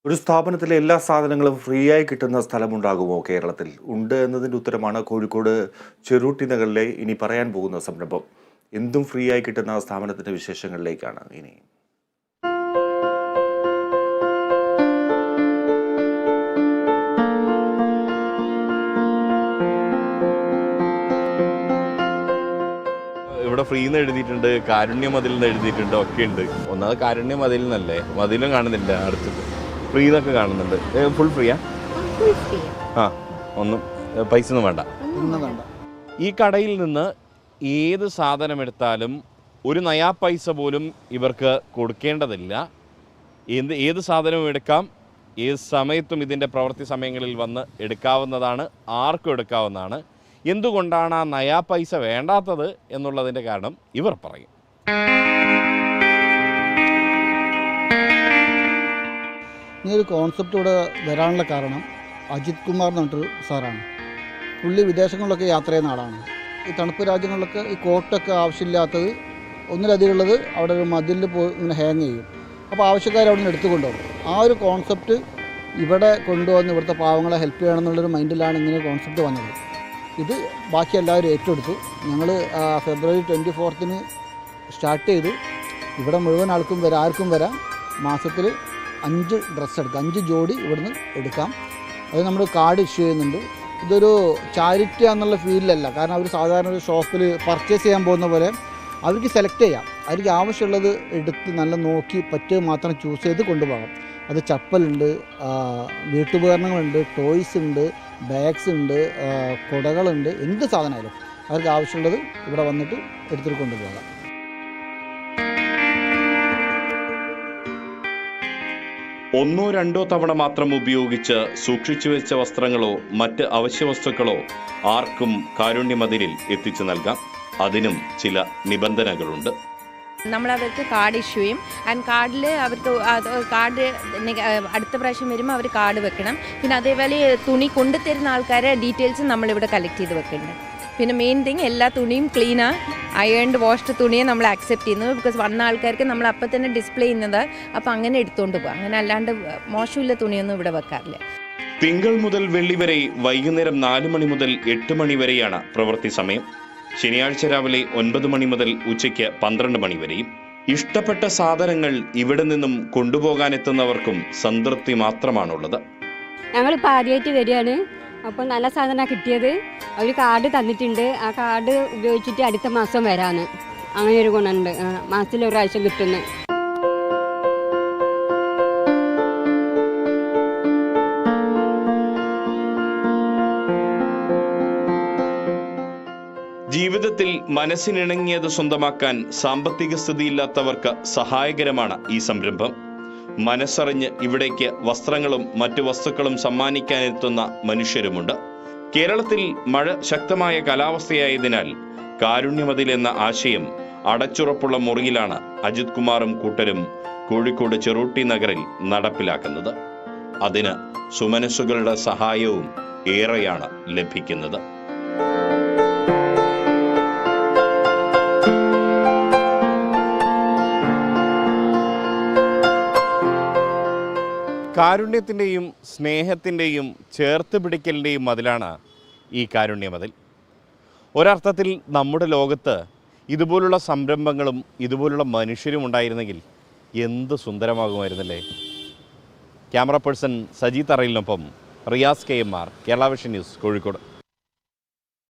ഒരു സ്ഥാപനത്തിലെ എല്ലാ സാധനങ്ങളും ഫ്രീ ആയി കിട്ടുന്ന സ്ഥലമുണ്ടാകുമോ കേരളത്തിൽ? ഉണ്ട് എന്നതിൻ്റെ ഉത്തരമാണ് കോഴിക്കോട് ചെറുട്ടി നഗറിലെ ഇനി പറയാൻ പോകുന്ന സംരംഭം. എന്തും ഫ്രീ ആയി കിട്ടുന്ന സ്ഥാപനത്തിൻ്റെ വിശേഷങ്ങളിലേക്കാണ് ഇനി. ഇവിടെ ഫ്രീ എന്ന് എഴുതിയിട്ടുണ്ട്, കാരുണ്യ മതിൽ എന്ന് എഴുതിയിട്ടുണ്ട്, ഒക്കെ ഉണ്ട്. ഒന്നാമത് കാരുണ്യ മതിൽ എന്നല്ലേ, മതിലും കാണുന്നില്ല, അടുത്ത് ഫ്രീ എന്നൊക്കെ കാണുന്നുണ്ട്. ഫുൾ ഫ്രീയാ? ആ, ഒന്നും പൈസ ഒന്നും വേണ്ട. ഈ കടയിൽ നിന്ന് ഏത് സാധനം എടുത്താലും ഒരു നയാ പൈസ പോലും ഇവർക്ക് കൊടുക്കേണ്ടതില്ല. ഏത് സാധനവും എടുക്കാം, ഏത് സമയത്തും ഇതിൻ്റെ പ്രവൃത്തി സമയങ്ങളിൽ വന്ന് എടുക്കാവുന്നതാണ്, ആർക്കും എടുക്കാവുന്നതാണ്. എന്തുകൊണ്ടാണ് ആ നയാ പൈസ വേണ്ടാത്തത് എന്നുള്ളതിൻ്റെ കാരണം ഇവർ പറയും. ഇങ്ങനൊരു കോൺസെപ്റ്റ് ഇവിടെ വരാനുള്ള കാരണം അജിത് കുമാർ എന്ന് പറഞ്ഞിട്ടൊരു സാറാണ്. പുള്ളി വിദേശങ്ങളിലൊക്കെ യാത്ര ചെയ്യുന്ന ആളാണ്. ഈ തണുപ്പ് രാജ്യങ്ങളിലൊക്കെ ഈ കോട്ടൊക്കെ ആവശ്യമില്ലാത്തത് ഒന്നിലധികം ഉള്ളത് അവിടെ ഒരു മതിലിൽ പോയി ഇങ്ങനെ ഹാങ് ചെയ്യും. അപ്പോൾ ആവശ്യക്കാർ അവിടെ നിന്ന് എടുത്തുകൊണ്ടുപോകും. ആ ഒരു കോൺസെപ്റ്റ് ഇവിടെ കൊണ്ടുവന്ന് ഇവിടുത്തെ പാവങ്ങളെ ഹെൽപ്പ് ചെയ്യണം എന്നുള്ളൊരു മൈൻഡിലാണ് ഇങ്ങനെ കോൺസെപ്റ്റ് വന്നത്. ഇത് ബാക്കി എല്ലാവരും ഏറ്റെടുത്തു. ഞങ്ങൾ ഫെബ്രുവരി 24 സ്റ്റാർട്ട് ചെയ്തു. ഇവിടെ മുഴുവൻ ആൾക്കും വരാം, ആർക്കും വരാം. മാസത്തിൽ 5 ഡ്രസ്സ് എടുക്കാം, 5 ജോഡി ഇവിടുന്ന് എടുക്കാം. അത് നമ്മൾ കാർഡ് ഇഷ്യൂ ചെയ്യുന്നുണ്ട്. ഇതൊരു ചാരിറ്റി എന്നുള്ള ഫീലിലല്ല, കാരണം അവർ സാധാരണ ഒരു ഷോപ്പിൽ പർച്ചേസ് ചെയ്യാൻ പോകുന്ന പോലെ അവർക്ക് സെലക്ട് ചെയ്യാം. അവർക്ക് ആവശ്യമുള്ളത് എടുത്ത് നല്ല നോക്കി പറ്റുക മാത്രം ചൂസ് ചെയ്ത് കൊണ്ടുപോകാം. അത് ചപ്പലുണ്ട്, വീട്ടുപകരണങ്ങളുണ്ട്, ടോയ്സ് ഉണ്ട്, ബാഗ്സ് ഉണ്ട്, കുടകളുണ്ട്, എന്ത് സാധനമായാലും അവർക്ക് ആവശ്യമുള്ളത് ഇവിടെ വന്നിട്ട് എടുത്തിട്ട് കൊണ്ടുപോകാം. ഒന്നോ രണ്ടോ തവണ മാത്രം ഉപയോഗിച്ച് സൂക്ഷിച്ചു വെച്ച വസ്ത്രങ്ങളോ മറ്റ് അവശ്യ വസ്തുക്കളോ ആർക്കും കാരുണ്യമതിലിൽ എത്തിച്ചു നൽകാം. അതിനും ചില നിബന്ധനകളുണ്ട്. നമ്മളവർക്ക് കാർഡ് ഇഷ്യൂ ചെയ്യും. ആൻഡ് കാർഡിൽ അവർക്ക് കാർഡ് അടുത്ത പ്രാവശ്യം വരുമ്പോൾ അവർ കാർഡ് വെക്കണം. പിന്നെ അതേപോലെ തുണി കൊണ്ടുതരുന്ന ആൾക്കാരെ ഡീറ്റെയിൽസ് നമ്മളിവിടെ കളക്ട് ചെയ്ത് വെക്കുന്നുണ്ട്. പിന്നെ മെയിൻ തിങ് എല്ലാ തുണിയും ക്ലീനാണ്, അയേൺഡ് വാഷ്ഡ് തുണിയെ നമ്മൾ ആക്സെപ്റ്റ് ചെയ്യുന്നത്. ബിക്കോസ് വന്ന ആൾക്കാർക്ക് നമ്മൾ അപ്പം തന്നെ ഡിസ്പ്ലേ ചെയ്യുന്നത്, അപ്പോൾ അങ്ങനെ എടുത്തുകൊണ്ട് പോകാം. അങ്ങനെ അല്ലാണ്ട് മോശമില്ല തുണിയൊന്നും ഇവിടെ വെക്കാറില്ല. തിങ്കൾ മുതൽ വെള്ളി വരെ വൈകുന്നേരം 4 മണി മുതൽ 8 മണി വരെയാണ് പ്രവൃത്തി സമയം. ശനിയാഴ്ച രാവിലെ 9 മണി മുതൽ ഉച്ചയ്ക്ക് 12 മണി വരെയും. ഇഷ്ടപ്പെട്ട സാധനങ്ങൾ ഇവിടെ നിന്നും കൊണ്ടുപോകാനെത്തുന്നവർക്കും സംതൃപ്തി മാത്രമാണുള്ളത്. ഞങ്ങളിപ്പോൾ ആദ്യമായിട്ട് വരികയാണ്. അപ്പോൾ നല്ല സാധനമാണ് കിട്ടിയത്. അവർ കാർഡ് തന്നിട്ടുണ്ട്. ആ കാർഡ് ഉപയോഗിച്ചിട്ട് അടുത്ത മാസം വരാമെന്ന്. അങ്ങനെ ഒരു ഗുണമുണ്ട്. മാസത്തിൽ ഒരു പ്രാവശ്യം കിട്ടുന്നത്. ജീവിതത്തിൽ മനസ്സിനിണങ്ങിയത് സ്വന്തമാക്കാൻ സാമ്പത്തിക സ്ഥിതിയില്ലാത്തവർക്ക് സഹായകരമാണ് ഈ സംരംഭം. മനസ്സറിഞ്ഞ് ഇവിടേക്ക് വസ്ത്രങ്ങളും മറ്റു വസ്തുക്കളും സമ്മാനിക്കാനെത്തുന്ന മനുഷ്യരുമുണ്ട്. കേരളത്തിൽ മഴ ശക്തമായ കാലാവസ്ഥയായതിനാൽ കാരുണ്യമതിൽ എന്ന ആശയം അടച്ചുറപ്പുള്ള മുറിയിലാണ് അജിത് കുമാറും കൂട്ടരും കോഴിക്കോട് ചെറുട്ടി നഗറിൽ നടപ്പിലാക്കുന്നത്. അതിന് സുമനസ്സുകളുടെ സഹായവും ഏറെയാണ് ലഭിക്കുന്നത്. കാരുണ്യത്തിൻ്റെയും സ്നേഹത്തിൻ്റെയും ചേർത്ത് പിടിക്കലിൻ്റെയും മതിലാണ് ഈ കാരുണ്യമതിൽ. ഒരർത്ഥത്തിൽ നമ്മുടെ ലോകത്ത് ഇതുപോലുള്ള സംരംഭങ്ങളും ഇതുപോലുള്ള മനുഷ്യരും ഉണ്ടായിരുന്നെങ്കിൽ എന്ത് സുന്ദരമാകുമായിരുന്നല്ലേ. ക്യാമറ പേഴ്സൺ സജി തറയിലിനൊപ്പം Riyas KMR, Kerala vision news, Kozhikode.